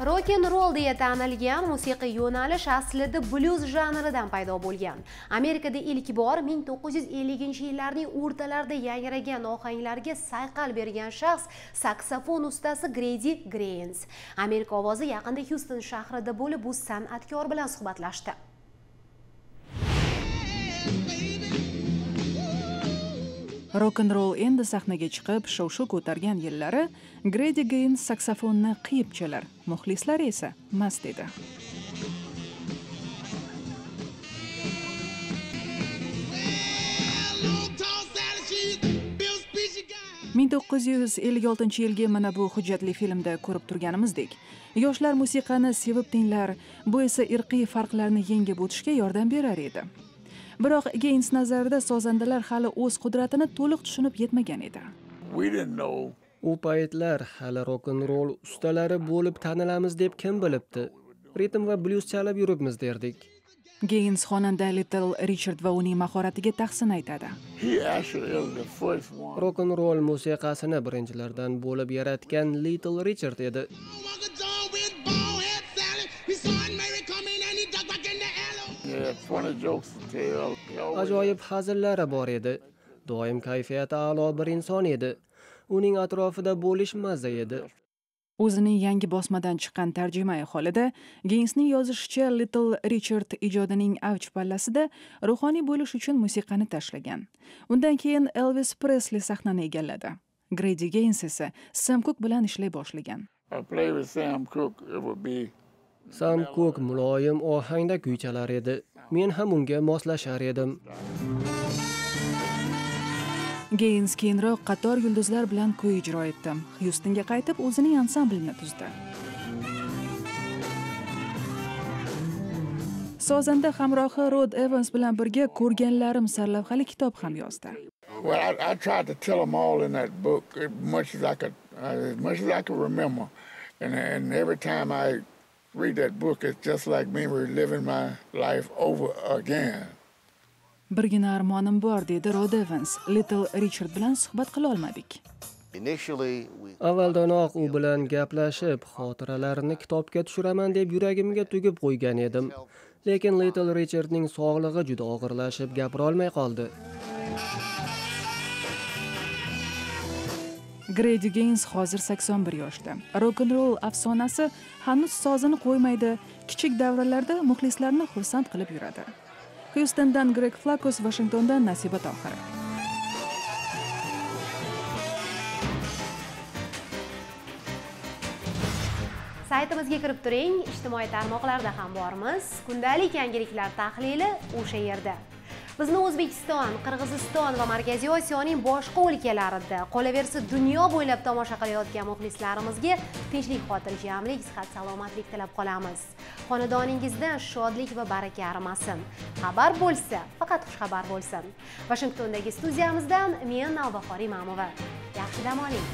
Rock and roll deya tanilgan musiqiy yo'nalish aslida blyuz janridan paydo bo'lgan. Amerikada ilk bor 1950-yillarning o'rtalarida yangragan ohanglarga sayqal bergan shaxs saksofon ustasi Grady Gaines. Amerika ovozi yaqinda Houston shahrida bo'lib, bu san'atkor bilan suhbatlashdi. Rock and roll endi sahnaga chiqib, shov-shuv ko'targan yillari Grady Gaines saksofonni qiyib chalar, muxlislari esa mast edi. ...1956-yilgi mana bu hujjatli filmda ko'rib turganimizdek, yoshlar musiqani sevib tinglar, bu esa irqiy farqlarni yengib o'tishga yordam berar edi. Biroq Gaines nazarida sozandalar hali o'z qudratini to'liq tushunib yetmagan edi. U paytlar hali rock and roll ustalari bo'lib tanilamiz deb kim bilibdi? Ritm va blyuz chalib yuribmiz derdik. Gaines xonanda Little Richard va uning mahoratiga tahsin aytadi. Rock and roll musiqasini birinchilardan bo'lib yaratgan Little Richard edi. Ajoyib hazillari bor edi. Doim kayfiyati a'lo bir inson edi. Uning atrofida bo'lish mazza edi. O'zining yangi bosmadan chiqqan tarjimai holida Gainesning yozishicha Little Richard ijodining avj pallasida ruhoniy bo'lish uchun musiqani tashlagan. Undan keyin Elvis Presley sahnani egalladi. Grady Gaines esa Sam Cooke bilan ishlay boshlagan. Sam Cooke muloyim ohangda kuy chalar edi. Men ham unga moslashar edim. Gaines keyinroq qator yulduzlar bilan kuy ijro etdi. Houstonga qaytib o'zining ansamblini tuzdi. Sozanda hamrohi Rod Evans bilan birga Ko'rganlarim sarlavhali kitob ham yozdi. I tried to tell them all in that book as much as I could remember. And every time I read that book, it's just like me reliving my life over again. Birgina armonim bor, dedi Rod Evans. Little Richard bilan suhbat qila olmadik. Avvaldanoq u bilan gaplashib, xotiralarini kitobga tushiraman deb yuragimga tugib qo'ygan edim. Lekin Little Richardning sog'lig'i juda og'irlashib, gapira olmay qoldi. Grady Gaines hozir 81 yoshda. Rock and roll afsonasi hanuz sozini qo'ymaydi, kichik davralarda muxlislarni xursand qilib yuradi. Houstondan Greg Flacos, Washingtondan Nasiba Tohir. Saytimizga kirib turing, ijtimoiy tarmoqlarda ham bormiz. Kundalik yangiliklar tahlili o'sha yerda. Bizni O'zbekiston, Qirg'iziston va Markaziy Osiyoning boshqa o'lkalarida, qolaversa dunyo bo'ylab tomosha qilayotgan muxlislarimizga tinchlik, xotirjamlik, sihat, salomatlik tilab qolamiz. Xonadoningizdan shodlik va baraka arimasin. Xabar bo'lsa, faqat xush xabar bo'lsin. Washingtondagi studiyamizdan men Navbahor Imamova. Yaxshi dam oling.